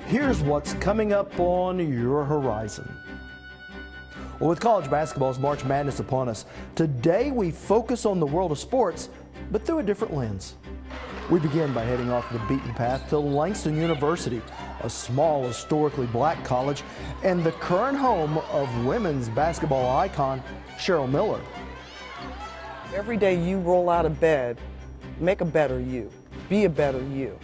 Here's what's coming up on your horizon. Well, with college basketball's March Madness upon us, today we focus on the world of sports, but through a different lens. We begin by heading off the beaten path to Langston University, a small, historically black college, and the current home of women's basketball icon, Cheryl Miller. Every day you roll out of bed, make a better you, be a better you,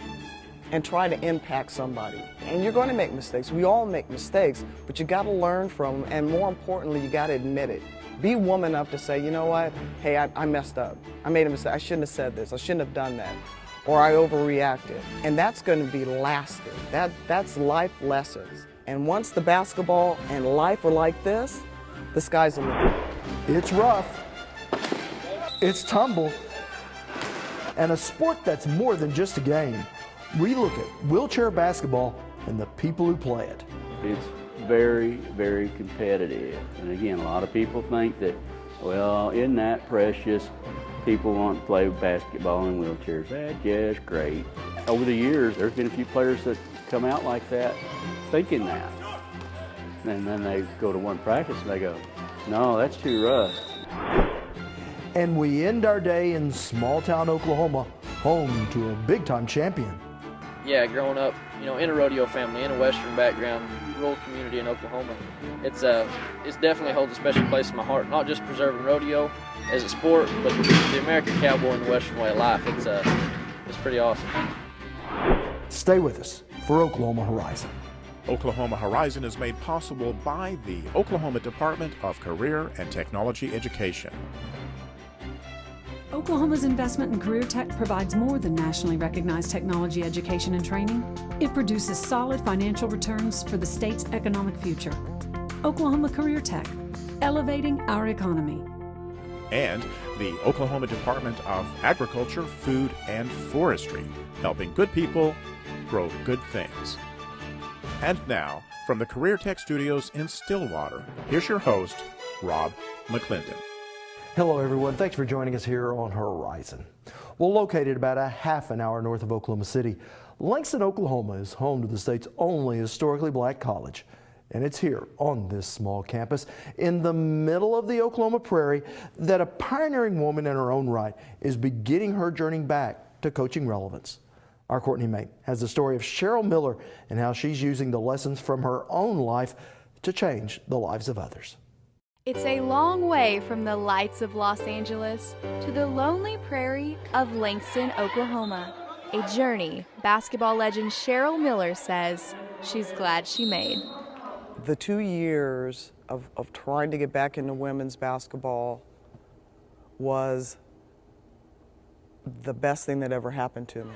and try to impact somebody. And you're going to make mistakes. We all make mistakes, but you got to learn from them, and more importantly, you got to admit it. Be woman enough to say, you know what, hey, I messed up. I made a mistake. I shouldn't have said this. I shouldn't have done that. Or I overreacted. And that's going to be lasting. That's life lessons. And once the basketball and life are like this, the sky's the limit. It's rough. It's tumble. And a sport that's more than just a game. We look at wheelchair basketball and the people who play it. It's very, very competitive. And again, a lot of people think that, well, isn't that precious? People want to play basketball in wheelchairs. That's just great. Over the years, there's been a few players that come out like that, thinking that. And then they go to one practice and they go, no, that's too rough. And we end our day in small town Oklahoma, home to a big time champion. Yeah, growing up, in a rodeo family, in a Western background, rural community in Oklahoma, it definitely holds a special place in my heart. Not just preserving rodeo as a sport, but the American cowboy and the Western way of life. It's pretty awesome. Stay with us for Oklahoma Horizon. Oklahoma Horizon is made possible by the Oklahoma Department of Career and Technology Education. Oklahoma's investment in career tech provides more than nationally recognized technology education and training. It produces solid financial returns for the state's economic future. Oklahoma Career Tech, elevating our economy. And the Oklahoma Department of Agriculture, Food, and Forestry, helping good people grow good things. And now, from the Career Tech Studios in Stillwater, here's your host, Rob McClendon. Hello, everyone. Thanks for joining us here on Horizon. Well, located about a half an hour north of Oklahoma City, Langston, Oklahoma is home to the state's only historically black college. And it's here on this small campus in the middle of the Oklahoma prairie that a pioneering woman in her own right is beginning her journey back to coaching relevance. Our Courtney May has the story of Cheryl Miller and how she's using the lessons from her own life to change the lives of others. It's a long way from the lights of Los Angeles to the lonely prairie of Langston, Oklahoma. A journey basketball legend Cheryl Miller says she's glad she made. The 2 years of trying to get back into women's basketball was the best thing that ever happened to me.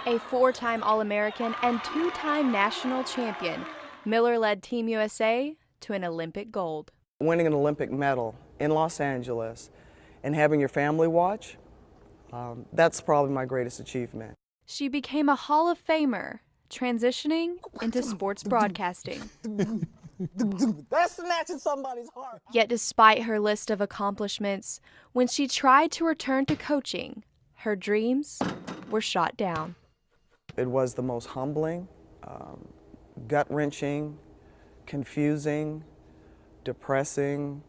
A 4-time All-American and 2-time national champion, Miller led Team USA to an Olympic gold. Winning an Olympic medal in Los Angeles and having your family watch, that's probably my greatest achievement. She became a Hall of Famer, transitioning into sports broadcasting. That's snatching somebody's heart. Yet despite her list of accomplishments, when she tried to return to coaching, her dreams were shot down. It was the most humbling, gut-wrenching, confusing, depressing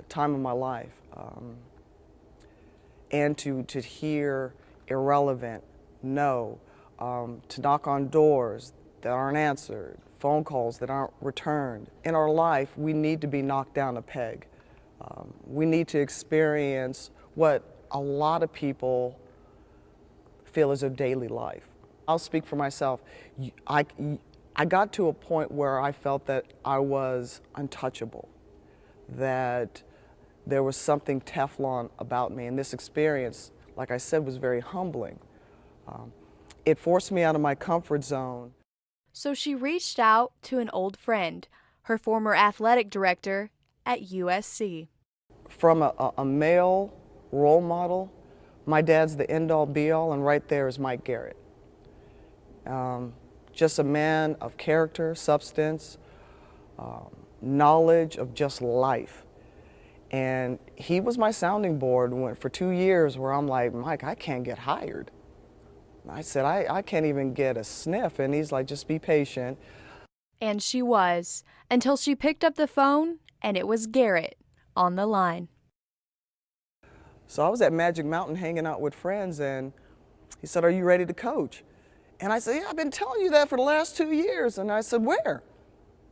time of my life. And to hear irrelevant, no, to knock on doors that aren't answered, phone calls that aren't returned. In our life, we need to be knocked down a peg. We need to experience what a lot of people feel is their daily life. I'll speak for myself. I got to a point where I felt that I was untouchable, that there was something Teflon about me, and this experience, like I said, was very humbling. It forced me out of my comfort zone. So she reached out to an old friend, her former athletic director at USC. From a male role model, my dad's the end-all be-all, and right there is Mike Garrett. Just a man of character, substance, knowledge of just life. And he was my sounding board for 2 years where I'm like, Mike, I can't get hired. I said, I can't even get a sniff. And he's like, just be patient. And she was, until she picked up the phone and it was Garrett on the line. So I was at Magic Mountain hanging out with friends, and he said, are you ready to coach? And I said, yeah, I've been telling you that for the last 2 years. And I said, where?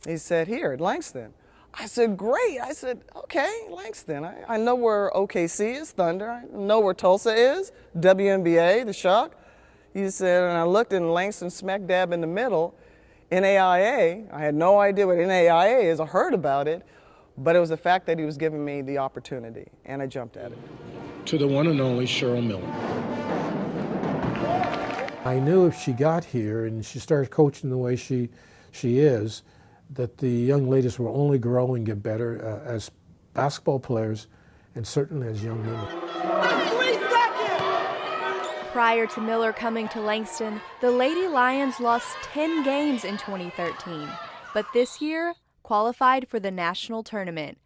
He said, here at Langston. I said, great. I said, okay, Langston. I know where OKC is, Thunder. I know where Tulsa is, WNBA, the Shock. He said, and I looked in Langston smack dab in the middle. NAIA, I had no idea what NAIA is. I heard about it, but it was the fact that he was giving me the opportunity, and I jumped at it. To the one and only Cheryl Miller. I knew if she got here and she started coaching the way she is, that the young ladies will only grow and get better as basketball players and certainly as young women. Prior to Miller coming to Langston, the Lady Lions lost 10 games in 2013, but this year qualified for the national tournament.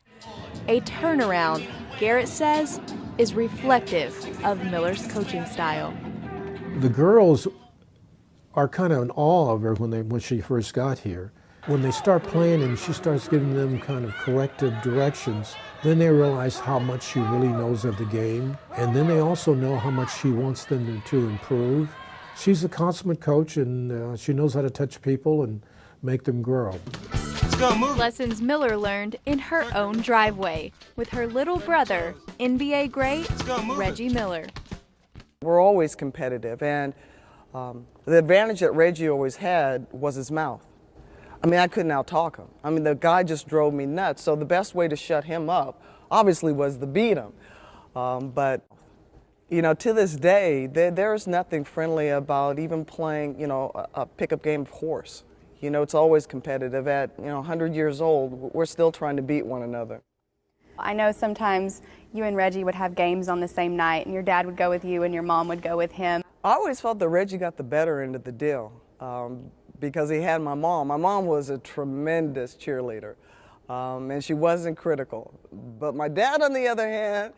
A turnaround, Garrett says, is reflective of Miller's coaching style. The girls are kind of in awe of her when she first got here. When they start playing and she starts giving them kind of corrective directions, then they realize how much she really knows of the game, and then they also know how much she wants them to improve. She's a consummate coach, and she knows how to touch people and make them grow. Let's go, move. Lessons Miller learned in her own driveway with her little brother, NBA great Reggie Miller. We're always competitive, and the advantage that Reggie always had was his mouth. I mean, I couldn't out-talk him. I mean, the guy just drove me nuts. So the best way to shut him up, obviously, was to beat him. But, you know, to this day, there's nothing friendly about even playing, you know, a pickup game of horse. You know, it's always competitive. At, you know, 100 years old, we're still trying to beat one another. I know sometimes you and Reggie would have games on the same night, and your dad would go with you and your mom would go with him. I always felt that Reggie got the better end of the deal. Because he had my mom. My mom was a tremendous cheerleader, and she wasn't critical. But my dad, on the other hand,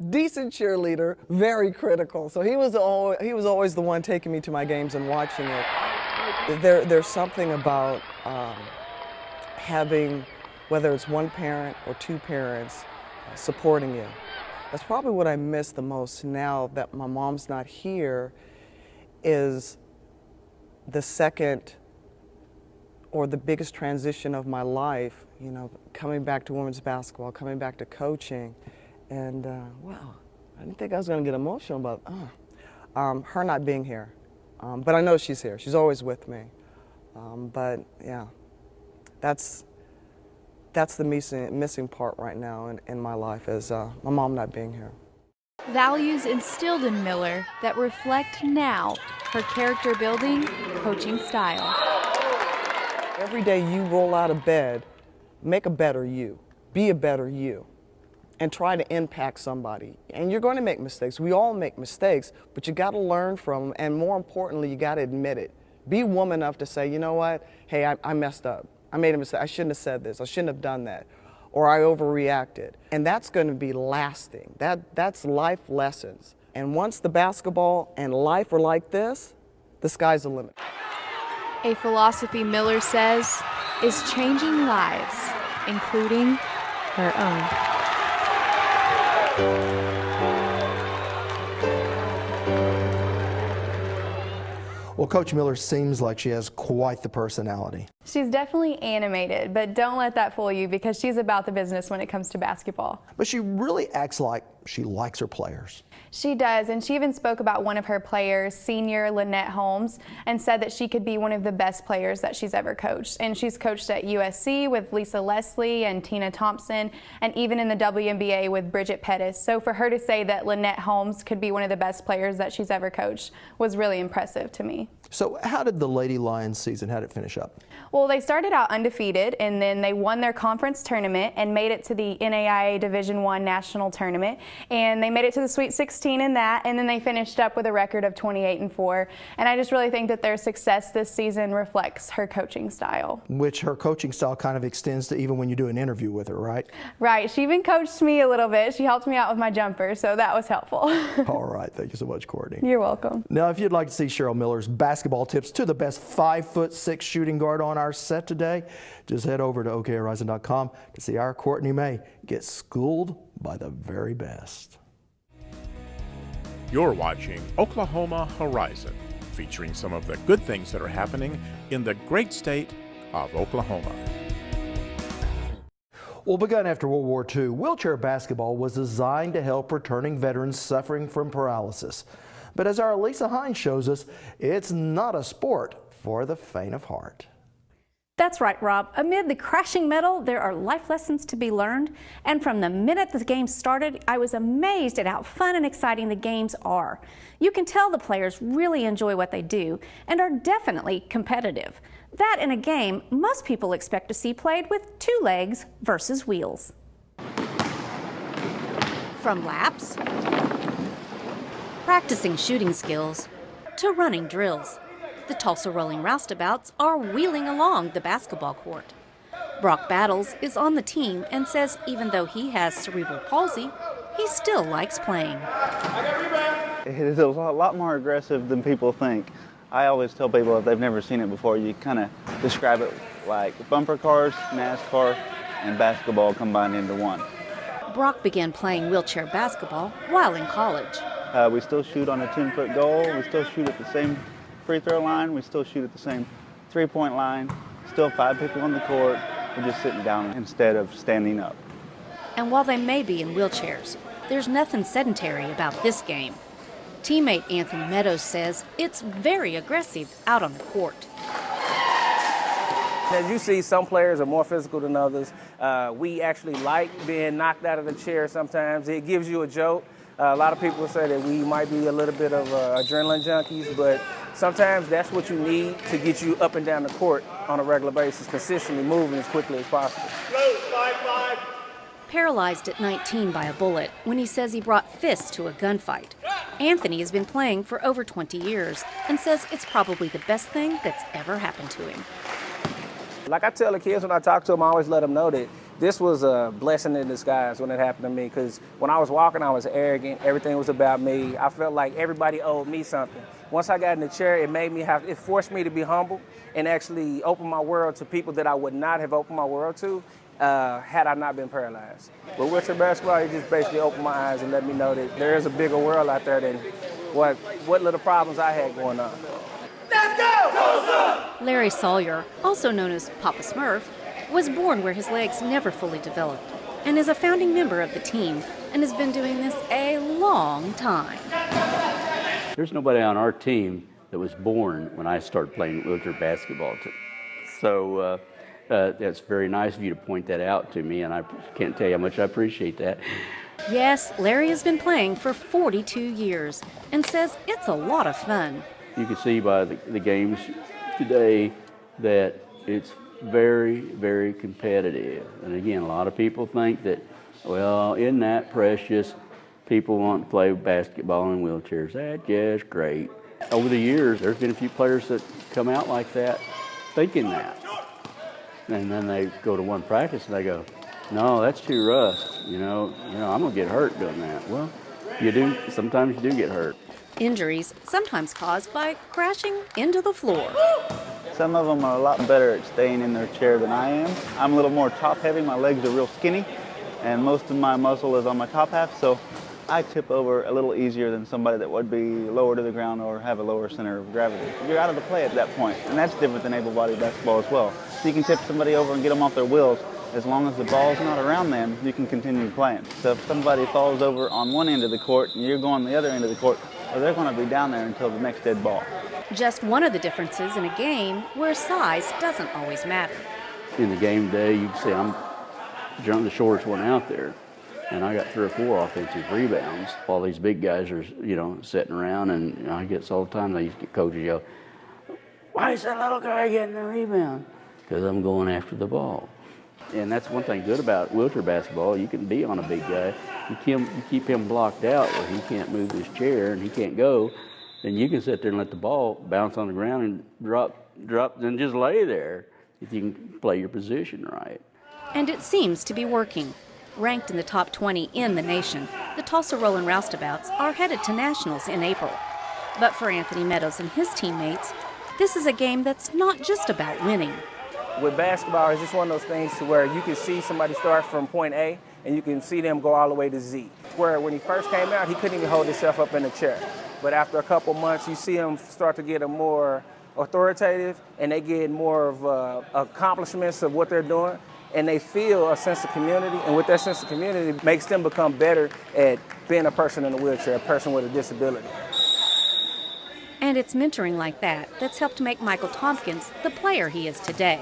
decent cheerleader, very critical. So he was always the one taking me to my games and watching it. There's something about having, whether it's one parent or two parents, supporting you. That's probably what I miss the most now that my mom's not here, is the second or the biggest transition of my life, you know, coming back to women's basketball, coming back to coaching, and wow, I didn't think I was going to get emotional about her not being here. But I know she's here. She's always with me. But yeah, that's the missing part right now in my life, is my mom not being here. Values instilled in Miller that reflect now her character building coaching style. Every day you roll out of bed, make a better you, be a better you, and try to impact somebody. And you're going to make mistakes. We all make mistakes, but you got to learn from them, and more importantly, you got to admit it. Be woman enough to say, you know what, hey, I messed up. I made a mistake. I shouldn't have said this. I shouldn't have done that. Or I overreacted. And that's going to be lasting. That's life lessons. And once the basketball and life are like this, the sky's the limit. A philosophy Miller says is changing lives, including her own. Well, Coach Miller seems like she has quite the personality. She's definitely animated, but don't let that fool you, because she's about the business when it comes to basketball. But she really acts like she likes her players. She does, and she even spoke about one of her players, senior Lynette Holmes, and said that she could be one of the best players that she's ever coached. And she's coached at USC with Lisa Leslie and Tina Thompson, and even in the WNBA with Bridget Pettis. So for her to say that Lynette Holmes could be one of the best players that she's ever coached was really impressive to me. So how did the Lady Lions season, how did it finish up? Well, they started out undefeated, and then they won their conference tournament and made it to the NAIA Division I National Tournament. and they made it to the Sweet 16 in that, and then they finished up with a record of 28-4. And I just really think that their success this season reflects her coaching style. Which her coaching style kind of extends to even when you do an interview with her, right? Right. She even coached me a little bit. She helped me out with my jumper, so that was helpful. All right. Thank you so much, Courtney. You're welcome. Now, if you'd like to see Cheryl Miller's basketball tips to the best 5'6" shooting guard on our set today, just head over to okhorizon.com to see our Courtney May get schooled by the very best. You're watching Oklahoma Horizon, featuring some of the good things that are happening in the great state of Oklahoma. Well, begun after World War II, wheelchair basketball was designed to help returning veterans suffering from paralysis. But as our Lisa Hines shows us, it's not a sport for the faint of heart. That's right, Rob. Amid the crashing metal, there are life lessons to be learned. And from the minute the game started, I was amazed at how fun and exciting the games are. You can tell the players really enjoy what they do and are definitely competitive. That in a game most people expect to see played with 2 legs versus wheels. From laps, practicing shooting skills, to running drills, the Tulsa Rolling Roustabouts are wheeling along the basketball court. Brock Battles is on the team and says even though he has cerebral palsy, he still likes playing. It is a lot more aggressive than people think. I always tell people if they've never seen it before, you kind of describe it like bumper cars, NASCAR, and basketball combined into one. Brock began playing wheelchair basketball while in college. We still shoot on a 10-foot goal. We still shoot at the same free throw line. We still shoot at the same three-point line. Still 5 people on the court. We're just sitting down instead of standing up. And while they may be in wheelchairs, there's nothing sedentary about this game. Teammate Anthony Meadows says it's very aggressive out on the court. As you see, some players are more physical than others. We actually like being knocked out of the chair sometimes. It gives you a jolt. A lot of people say that we might be a little bit of adrenaline junkies, but sometimes that's what you need to get you up and down the court on a regular basis, consistently moving as quickly as possible. Paralyzed at 19 by a bullet when he says he brought fists to a gunfight. Anthony has been playing for over 20 years and says it's probably the best thing that's ever happened to him. Like I tell the kids when I talk to them, I always let them know that this was a blessing in disguise when it happened to me, because when I was walking, I was arrogant. Everything was about me. I felt like everybody owed me something. Once I got in the chair, it forced me to be humble and actually open my world to people that I would not have opened my world to had I not been paralyzed. But wheelchair basketball, it just basically opened my eyes and let me know that there is a bigger world out there than what little problems I had going on. Let's go! Larry Sawyer, also known as Papa Smurf, was born where his legs never fully developed and is a founding member of the team and has been doing this a long time. There's nobody on our team that was born when I started playing wheelchair basketball. So that's very nice of you to point that out to me, and I can't tell you how much I appreciate that. Yes, Larry has been playing for 42 years and says it's a lot of fun. You can see by the games today that it's very, very competitive. And again, a lot of people think that, well, isn't that precious? People want to play basketball in wheelchairs. That's just great. Over the years, there's been a few players that come out like that, thinking that. And then they go to one practice and they go, no, that's too rough. You know, I'm gonna get hurt doing that. Well, you do, sometimes you do get hurt. Injuries sometimes caused by crashing into the floor. Some of them are a lot better at staying in their chair than I am. I'm a little more top heavy, my legs are real skinny, and most of my muscle is on my top half, so I tip over a little easier than somebody that would be lower to the ground or have a lower center of gravity. You're out of the play at that point, and that's different than able-bodied basketball as well. So you can tip somebody over and get them off their wheels. As long as the ball's not around them, you can continue playing. So if somebody falls over on one end of the court and you're going the other end of the court, well, they're going to be down there until the next dead ball. Just one of the differences in a game where size doesn't always matter. In the game today, you can see I'm the shortest one out there, and I got 3 or 4 offensive rebounds. All these big guys are, sitting around, and I get all the time. They used to get coaches yell, "Why is that little guy getting a rebound?" Because I'm going after the ball. And that's one thing good about wheelchair basketball. You can be on a big guy. You keep him blocked out where he can't move his chair and he can't go. Then you can sit there and let the ball bounce on the ground and drop, and just lay there if you can play your position right. And it seems to be working. Ranked in the top 20 in the nation, the Tulsa Rolling Roustabouts are headed to nationals in April. But for Anthony Meadows and his teammates, this is a game that's not just about winning. With basketball, it's just one of those things to where you can see somebody start from point A and you can see them go all the way to Z. Where when he first came out, he couldn't even hold himself up in the chair. But after a couple months, you see him start to get a more authoritative and they get more of accomplishments of what they're doing. And they feel a sense of community, and with that sense of community, it makes them become better at being a person in a wheelchair, a person with a disability. And it's mentoring like that that's helped make Michael Tompkins the player he is today.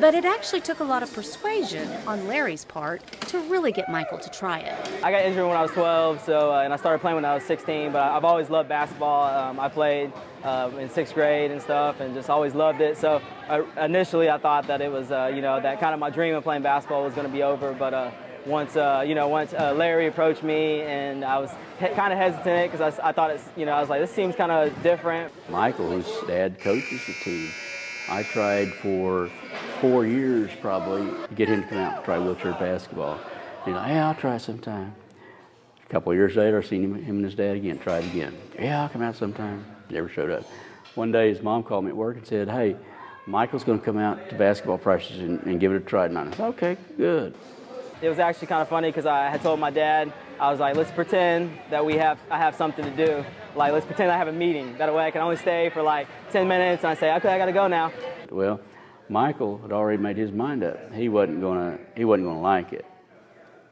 But it actually took a lot of persuasion on Larry's part to really get Michael to try it. I got injured when I was 12, and I started playing when I was 16, but I've always loved basketball. I played in 6th grade and stuff and just always loved it. So initially I thought that it was, that kind of my dream of playing basketball was going to be over. But once Larry approached me and I was kind of hesitant because I thought I was like, this seems kind of different. Michael, whose dad coaches the team, I tried for 4 years probably to get him to come out and try wheelchair basketball. Yeah, I'll try sometime. A couple of years later, I seen him and his dad again, tried again. Yeah, I'll come out sometime. Never showed up. One day his mom called me at work and said, hey, Michael's going to come out to basketball practice and give it a try tonight. I said, okay, good. It was actually kind of funny because I had told my dad, I was like, let's pretend that I have something to do. Like, let's pretend I have a meeting. That way I can only stay for like 10 minutes and I say, okay, I got to go now. Well, Michael had already made his mind up. He wasn't going to like it.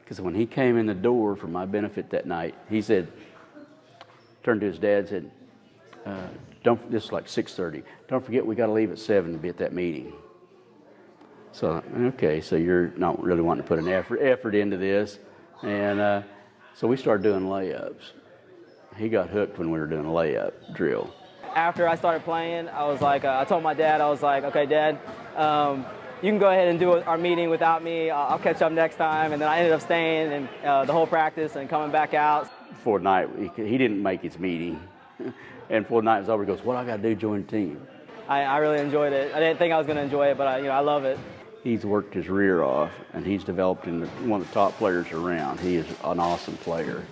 Because when he came in the door for my benefit that night, he said, turned to his dad and said, this is like 6:30. Don't forget we got to leave at 7 to be at that meeting. So, okay, so you're not really wanting to put an effort into this. And so we started doing layups. He got hooked when we were doing a layup drill. After I started playing, I was like, I told my dad, I was like, okay, Dad, you can go ahead and do our meeting without me. I'll catch up next time. And then I ended up staying and the whole practice and coming back out. Before the night, he didn't make his meeting. And before the night was over, he goes, what I got to do to join the team? I really enjoyed it. I didn't think I was going to enjoy it, but I love it. He's worked his rear off, and he's developed into one of the top players around. He is an awesome player.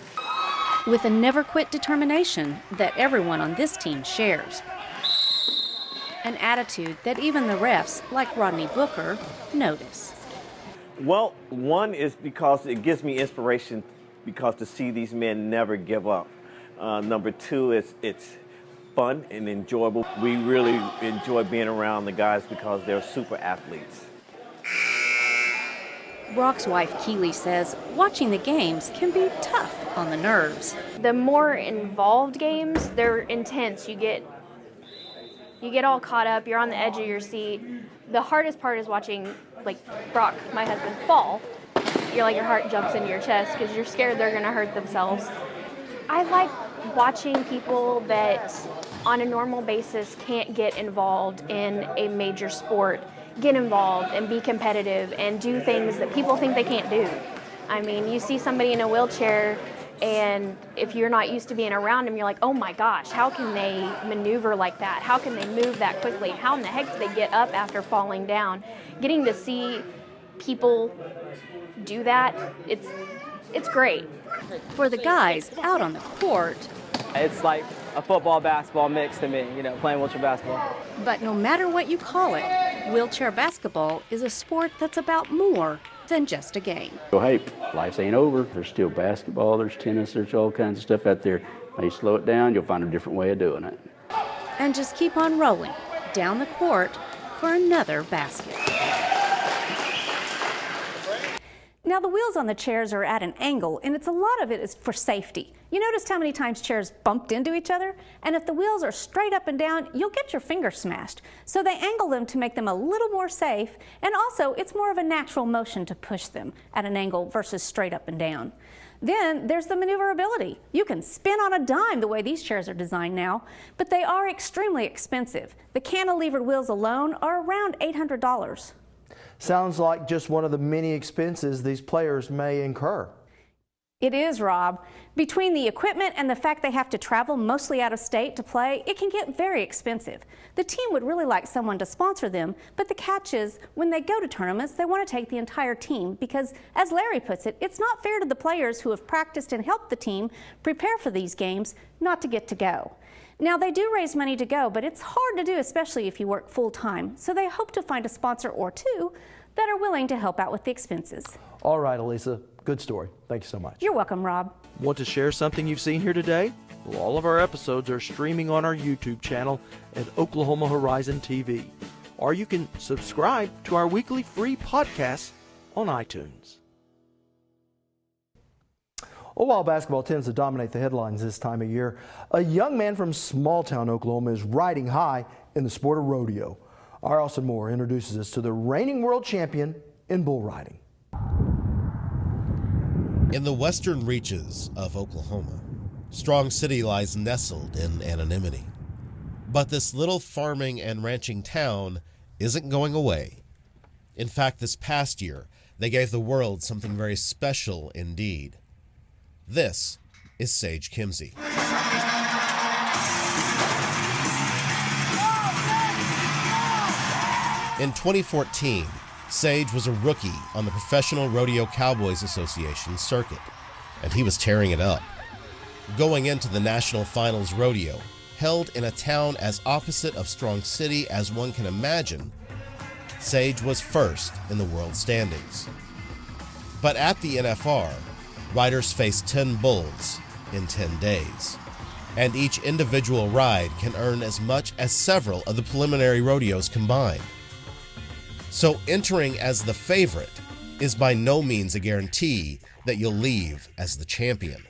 With a never-quit determination that everyone on this team shares. An attitude that even the refs, like Rodney Booker, notice. Well, one is because it gives me inspiration because to see these men never give up. Number two is it's fun and enjoyable. We really enjoy being around the guys because they're super athletes. Brock's wife, Keely, says watching the games can be tough on the nerves. The more involved games, they're intense. You get all caught up, you're on the edge of your seat. The hardest part is watching, like, Brock, my husband, fall. You're like, your heart jumps into your chest because you're scared they're going to hurt themselves. I like watching people that on a normal basis can't get involved in a major sport get involved and be competitive and do things that people think they can't do. I mean, you see somebody in a wheelchair and if you're not used to being around them, you're like, oh my gosh, how can they maneuver like that? How can they move that quickly? How in the heck do they get up after falling down? Getting to see people do that, it's great. For the guys out on the court, it's like a football basketball mix to me, playing wheelchair basketball. But no matter what you call it, wheelchair basketball is a sport that's about more than just a game. So hey, life ain't over. There's still basketball, there's tennis, there's all kinds of stuff out there. Now you slow it down, you'll find a different way of doing it. And just keep on rolling down the court for another basket. Now the wheels on the chairs are at an angle, and a lot of it is for safety. You noticed how many times chairs bumped into each other? And if the wheels are straight up and down, you'll get your finger smashed. So they angle them to make them a little more safe, and also it's more of a natural motion to push them at an angle versus straight up and down. Then there's the maneuverability. You can spin on a dime the way these chairs are designed now, but they are extremely expensive. The cantilevered wheels alone are around $800. Sounds like just one of the many expenses these players may incur. It is, Rob. Between the equipment and the fact they have to travel mostly out of state to play, it can get very expensive. The team would really like someone to sponsor them, but the catch is when they go to tournaments, they want to take the entire team because, as Larry puts it, it's not fair to the players who have practiced and helped the team prepare for these games not to get to go. Now, they do raise money to go, but it's hard to do, especially if you work full-time. So they hope to find a sponsor or two that are willing to help out with the expenses. All right, Elisa, good story. Thank you so much. You're welcome, Rob. Want to share something you've seen here today? Well, all of our episodes are streaming on our YouTube channel at Oklahoma Horizon TV. Or you can subscribe to our weekly free podcasts on iTunes. Well, while basketball tends to dominate the headlines this time of year, a young man from small-town Oklahoma is riding high in the sport of rodeo. Our Austin Moore introduces us to the reigning world champion in bull riding. In the western reaches of Oklahoma, Strong City lies nestled in anonymity. But this little farming and ranching town isn't going away. In fact, this past year, they gave the world something very special indeed. This is Sage Kimzey. In 2014, Sage was a rookie on the Professional Rodeo Cowboys Association circuit, and he was tearing it up. Going into the National Finals Rodeo, held in a town as opposite of Strong City as one can imagine, Sage was first in the world standings. But at the NFR, riders face 10 bulls in 10 days, and each individual ride can earn as much as several of the preliminary rodeos combined. So entering as the favorite is by no means a guarantee that you'll leave as the champion.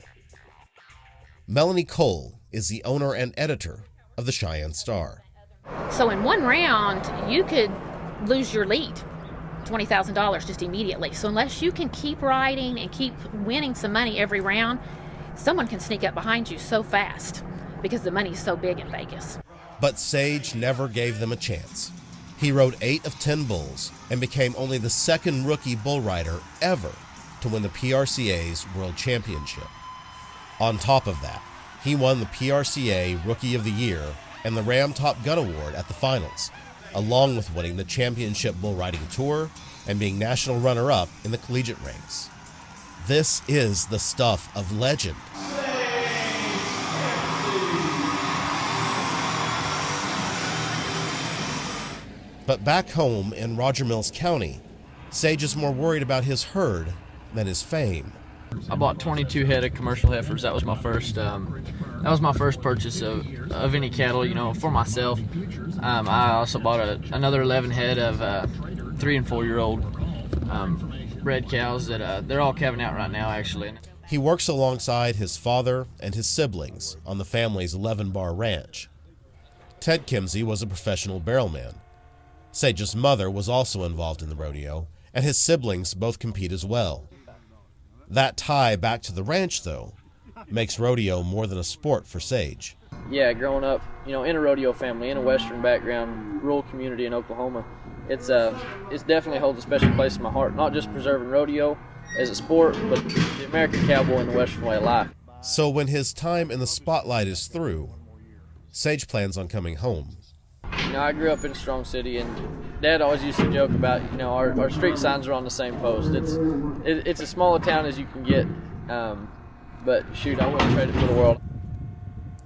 Melanie Cole is the owner and editor of the Cheyenne Star. So in one round, you could lose your lead, $20,000 just immediately. So unless you can keep riding and keep winning some money every round, someone can sneak up behind you so fast because the money's so big in Vegas. But Sage never gave them a chance. He rode 8 of 10 bulls and became only the second rookie bull rider ever to win the PRCA's World Championship. On top of that, he won the PRCA Rookie of the Year and the Ram Top Gun Award at the finals, along with winning the Championship Bull Riding Tour and being national runner-up in the collegiate ranks. This is the stuff of legend. But back home in Roger Mills County, Sage is more worried about his herd than his fame. I bought 22 head of commercial heifers. That was my first. Purchase of any cattle, for myself. I also bought another 11 head of 3 and 4 year old bred cows that they're all calving out right now, actually. He works alongside his father and his siblings on the family's 11-bar ranch. Ted Kimzey was a professional barrelman. Sage's mother was also involved in the rodeo, and his siblings both compete as well. That tie back to the ranch, though, makes rodeo more than a sport for Sage. Yeah, growing up, in a rodeo family, in a western background, rural community in Oklahoma, it's definitely holds a special place in my heart. Not just preserving rodeo as a sport, but the American cowboy and the western way of life. So when his time in the spotlight is through, Sage plans on coming home. I grew up in Strong City, and Dad always used to joke about, our street signs are on the same post. It's as small a town as you can get, but shoot, I wouldn't trade it for the world.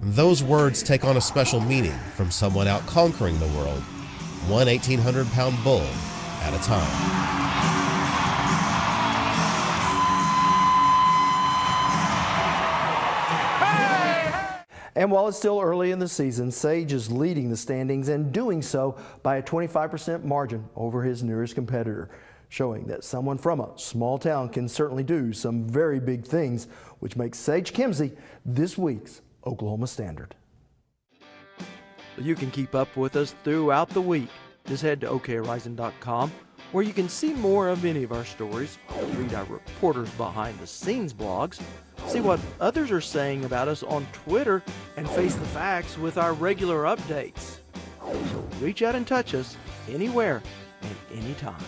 Those words take on a special meaning from someone out conquering the world, one 1,800-pound bull at a time. And while it's still early in the season, Sage is leading the standings and doing so by a 25% margin over his nearest competitor, showing that someone from a small town can certainly do some very big things, which makes Sage Kimzey this week's Oklahoma Standard. You can keep up with us throughout the week. Just head to okhorizon.com, where you can see more of any of our stories, read our reporters' behind-the-scenes blogs, see what others are saying about us on Twitter, and face the facts with our regular updates. So reach out and touch us anywhere and anytime.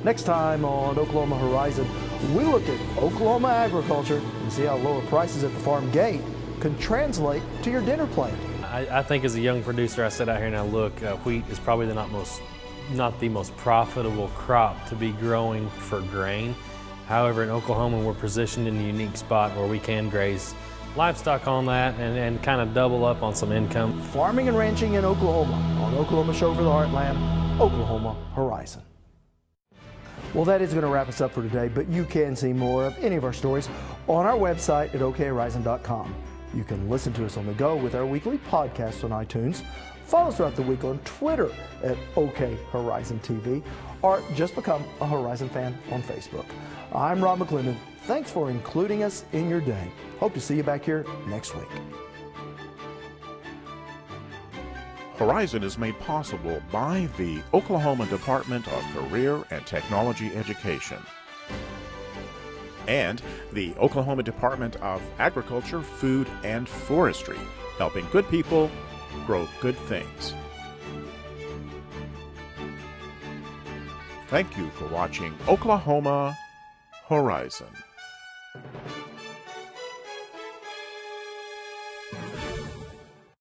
Next time on Oklahoma Horizon, we look at Oklahoma agriculture and see how lower prices at the farm gate can translate to your dinner plate. I think as a young producer, I sit out here and I look, wheat is probably not the most profitable crop to be growing for grain. However, in Oklahoma, we're positioned in a unique spot where we can graze livestock on that and kind of double up on some income. Farming and ranching in Oklahoma on Oklahoma Show for the Heartland, Oklahoma Horizon. Well, that is going to wrap us up for today, but you can see more of any of our stories on our website at okhorizon.com. You can listen to us on the go with our weekly podcast on iTunes. Follow us throughout the week on Twitter at OKHorizonTV, or just become a Horizon fan on Facebook. I'm Rob McClendon. Thanks for including us in your day. Hope to see you back here next week. Horizon is made possible by the Oklahoma Department of Career and Technology Education and the Oklahoma Department of Agriculture, Food, and Forestry, helping good people grow good things. Thank you for watching Oklahoma Horizon.